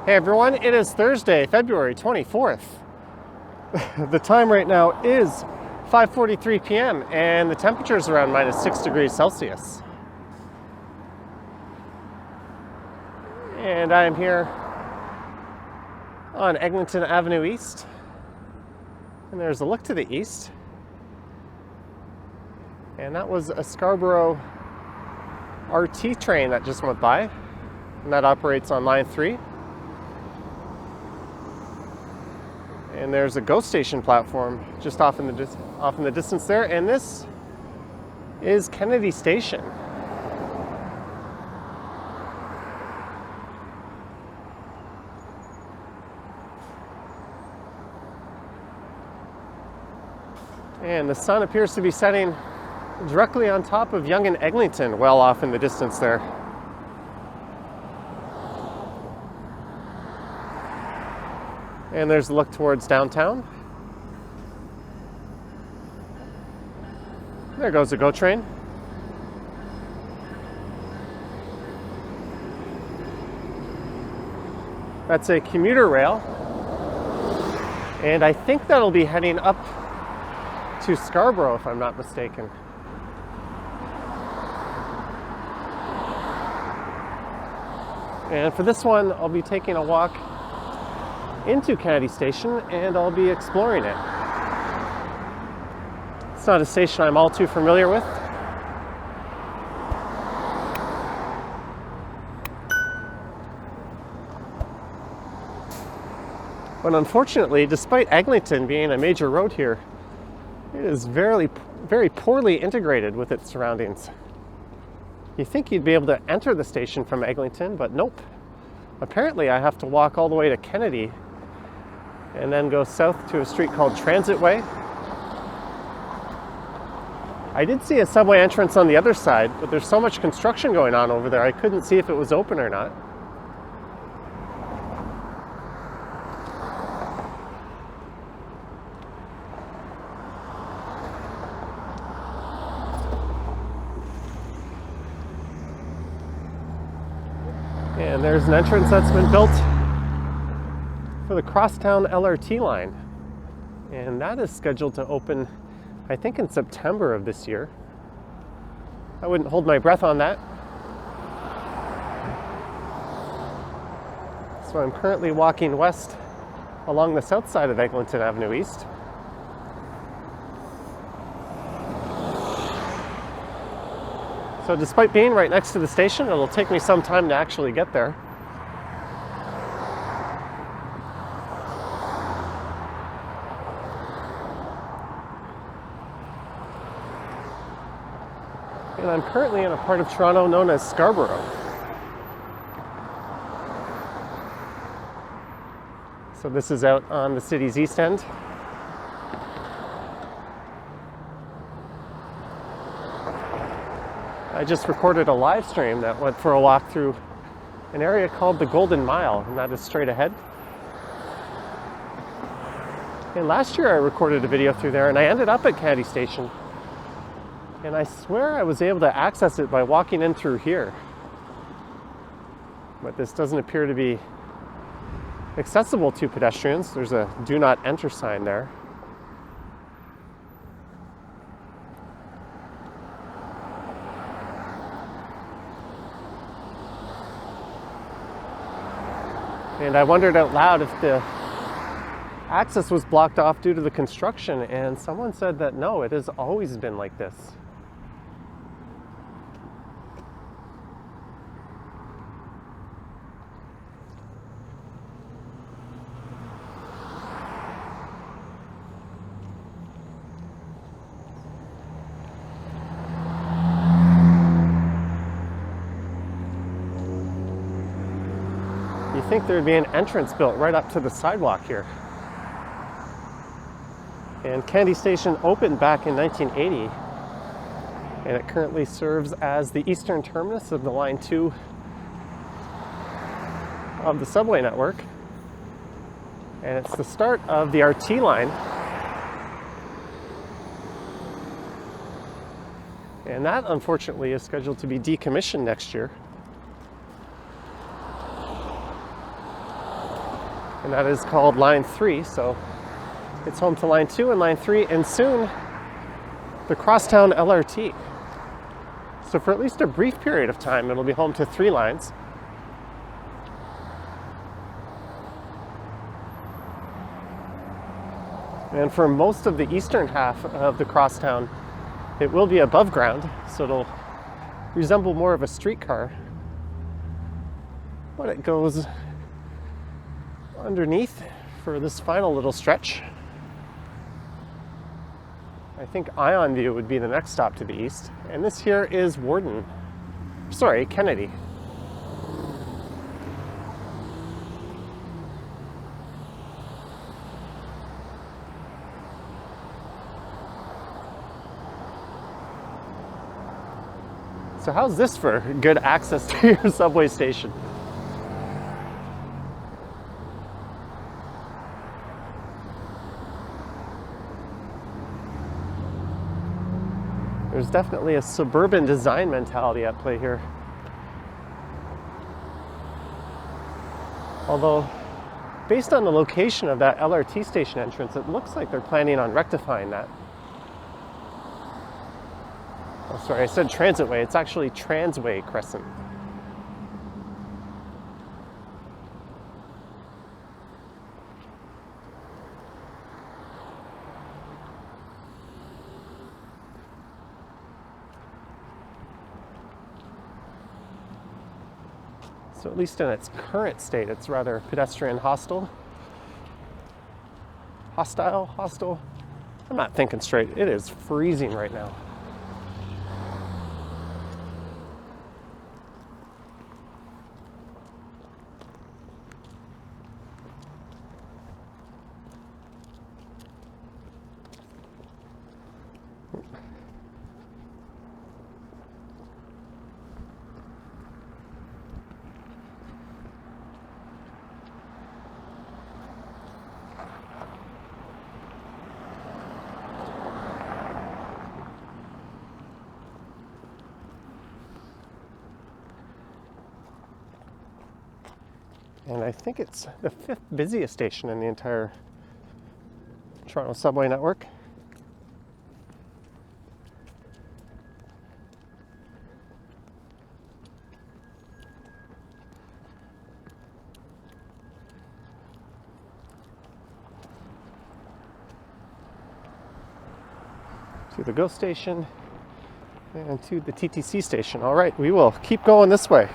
Hey everyone, it is Thursday, February 24th. The time right now is 5:43 p.m. and the temperature is around -6 degrees Celsius. And I am here on Eglinton Avenue East. And there's a look to the east. And that was a Scarborough RT train that just went by. And that operates on line 3. And there's a GO station platform just off in the distance there. And this is Kennedy Station. And the sun appears to be setting directly on top of Yonge and Eglinton, well off in the distance there. And there's a look towards downtown. There goes the GO train. That's a commuter rail. And I think that'll be heading up to Scarborough, if I'm not mistaken. And for this one, I'll be taking a walk into Kennedy Station and I'll be exploring it. It's not a station I'm all too familiar with. But unfortunately, despite Eglinton being a major road here, it is very, very poorly integrated with its surroundings. You think you'd be able to enter the station from Eglinton, but nope. Apparently I have to walk all the way to Kennedy and then go south to a street called Transit Way. I did see a subway entrance on the other side, but there's so much construction going on over there, I couldn't see if it was open or not. And there's an entrance that's been built for the Crosstown LRT line. And that is scheduled to open, I think, in September of this year. I wouldn't hold my breath on that. So I'm currently walking west along the south side of Eglinton Avenue East. So despite being right next to the station, it'll take me some time to actually get there. And I'm currently in a part of Toronto known as Scarborough. So this is out on the city's east end. I just recorded a live stream that went for a walk through an area called the Golden Mile, and that is straight ahead. And last year I recorded a video through there and I ended up at Kennedy Station. And I swear I was able to access it by walking in through here. But this doesn't appear to be accessible to pedestrians. There's a do not enter sign there. And I wondered out loud if the access was blocked off due to the construction, and someone said that no, it has always been like this. You think there'd be an entrance built right up to the sidewalk here. And Kennedy Station opened back in 1980, and it currently serves as the eastern terminus of the Line 2 of the subway network. And it's the start of the RT line. And that, unfortunately, is scheduled to be decommissioned next year. and that is called Line 3. So it's home to Line 2 and Line 3, and soon the Crosstown LRT. So for at least a brief period of time, it'll be home to 3 lines. And for most of the eastern half of the Crosstown, it will be above ground, so it'll resemble more of a streetcar. But it goes underneath for this final little stretch. I think Ion View would be the next stop to the east. And this here is Kennedy. So how's this for good access to your subway station? There's definitely a suburban design mentality at play here. Although, based on the location of that LRT station entrance, it looks like they're planning on rectifying that. Oh, sorry, I said Transitway. It's actually Transway Crescent. So at least in its current state, it's rather pedestrian hostile. Hostile? I'm not thinking straight. It is freezing right now. And I think it's the 5th busiest station in the entire Toronto subway network. To the GO station and to the TTC station. All right, we will keep going this way.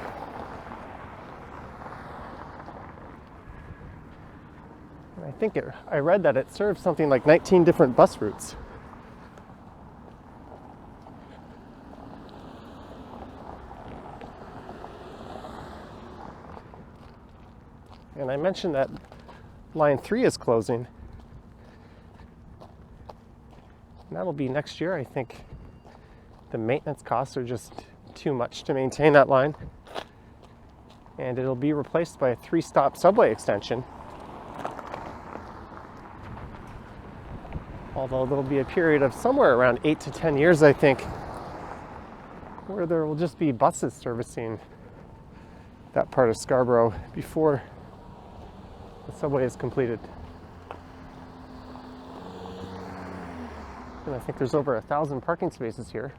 I read that it serves something like 19 different bus routes. And I mentioned that Line 3 is closing. And that'll be next year, I think. The maintenance costs are just too much to maintain that line. And it'll be replaced by a 3-stop subway extension. Although there'll be a period of somewhere around 8 to 10 years, I think, where there will just be buses servicing that part of Scarborough before the subway is completed. And I think there's over 1,000 parking spaces here.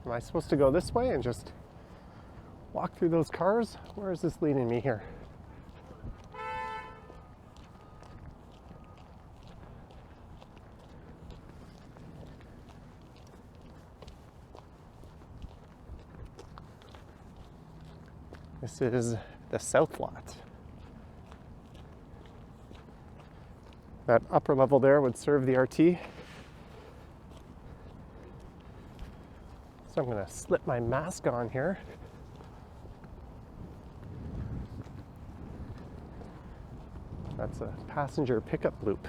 Am I supposed to go this way and just walk through those cars? Where is this leading me here? This is the South Lot. That upper level there would serve the RT. So I'm going to slip my mask on here. That's a passenger pickup loop.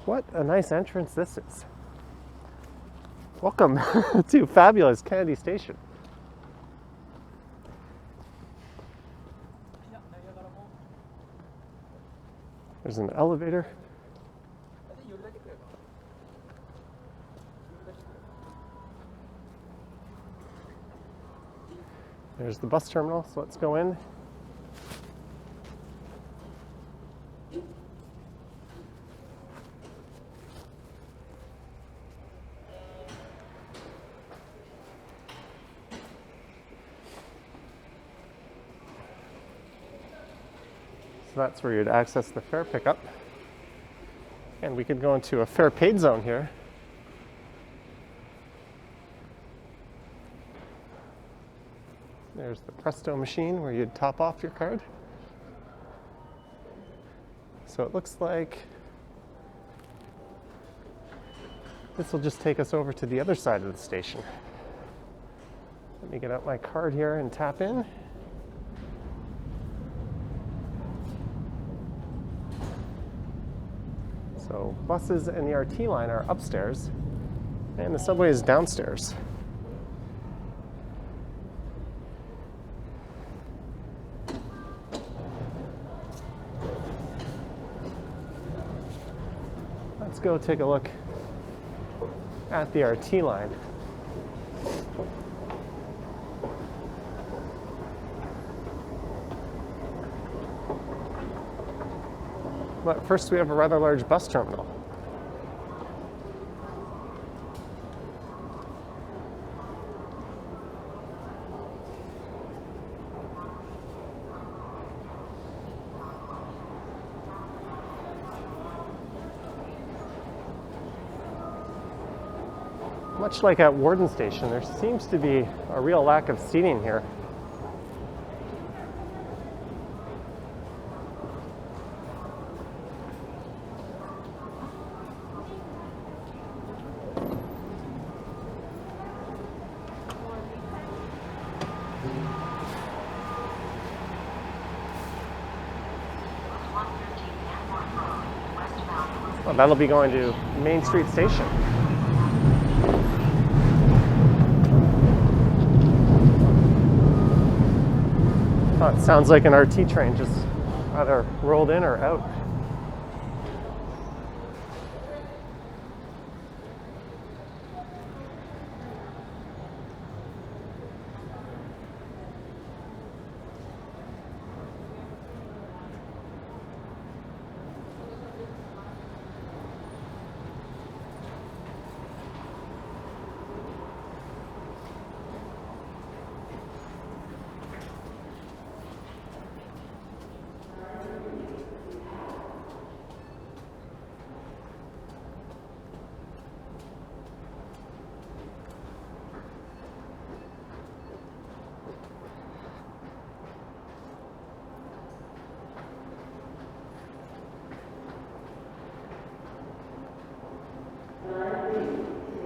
What a nice entrance this is. Welcome to fabulous Kennedy Station. There's an elevator. There's the bus terminal, so let's go in. So that's where you'd access the fare pickup. And we could go into a fare paid zone here. There's the Presto machine where you'd top off your card. So it looks like this will just take us over to the other side of the station. Let me get out my card here and tap in. So buses and the RT line are upstairs, and the subway is downstairs. Let's go take a look at the RT line. But first we have a rather large bus terminal. Much like at Warden Station, there seems to be a real lack of seating here. Well, that'll be going to Main Street Station. Oh, it sounds like an RT train just either rolled in or out.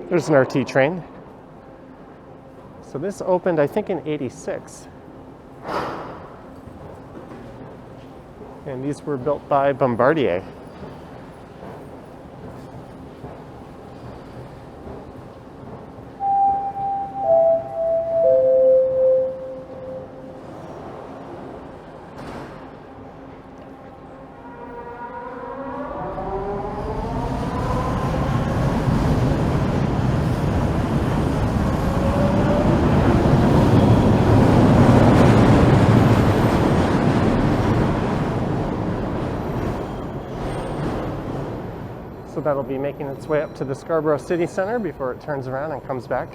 There's an RT train. So this opened, I think, in '86. And these were built by Bombardier. So that'll be making its way up to the Scarborough City Center before it turns around and comes back.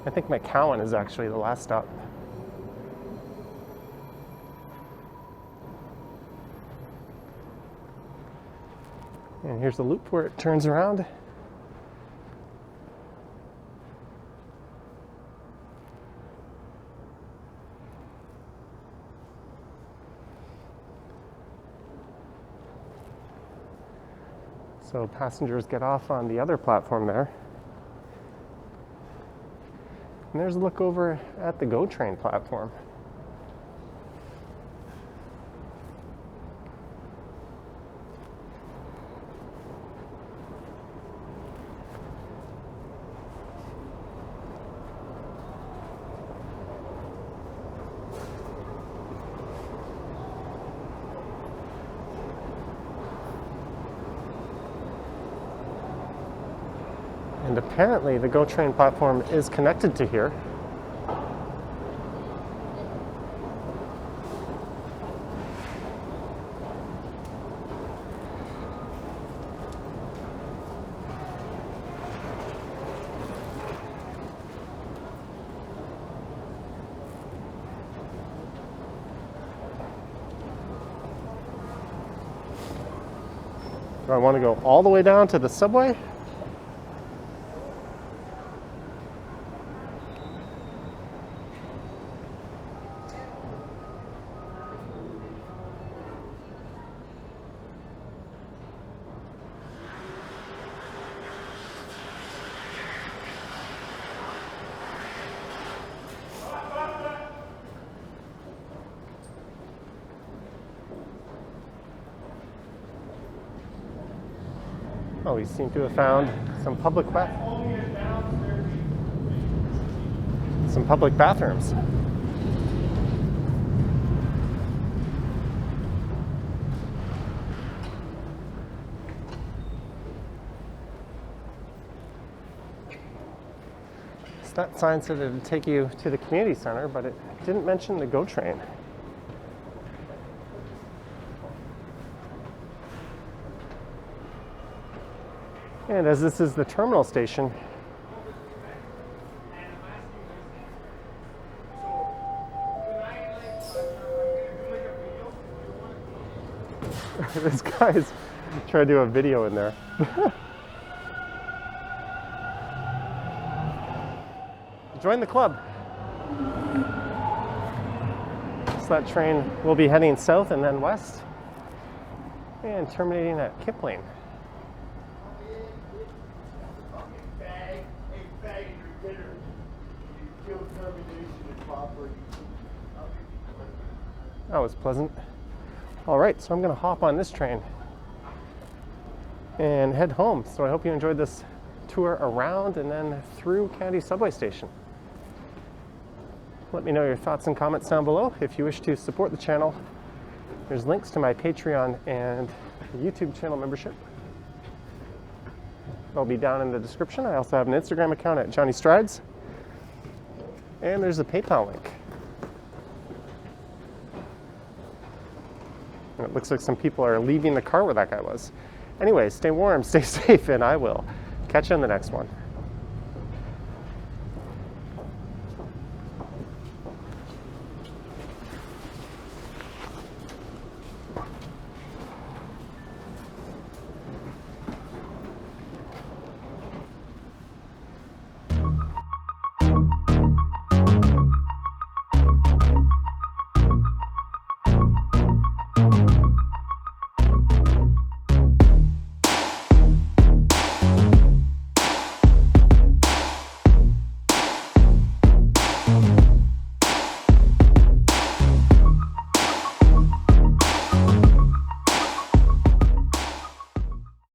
I think McCowan is actually the last stop. And here's the loop where it turns around. So passengers get off on the other platform there. And there's a look over at the GO train platform. And apparently the GO train platform is connected to here. Do I want to go all the way down to the subway? Oh, we seem to have found some public bathrooms. So that sign said it would take you to the community center, but it didn't mention the GO train. And as this is the terminal station, this guy's trying to do a video in there. Join the club. So that train will be heading south and then west and terminating at Kipling. That was pleasant. All right, so I'm going to hop on this train and head home. So I hope you enjoyed this tour around and then through County Subway Station. Let me know your thoughts and comments down below. If you wish to support the channel, there's links to my Patreon and YouTube channel membership. They'll be down in the description. I also have an Instagram account at Johnny Strides. And there's a PayPal link. And it looks like some people are leaving the car where that guy was. Anyway, stay warm, stay safe, and I will catch you on the next one.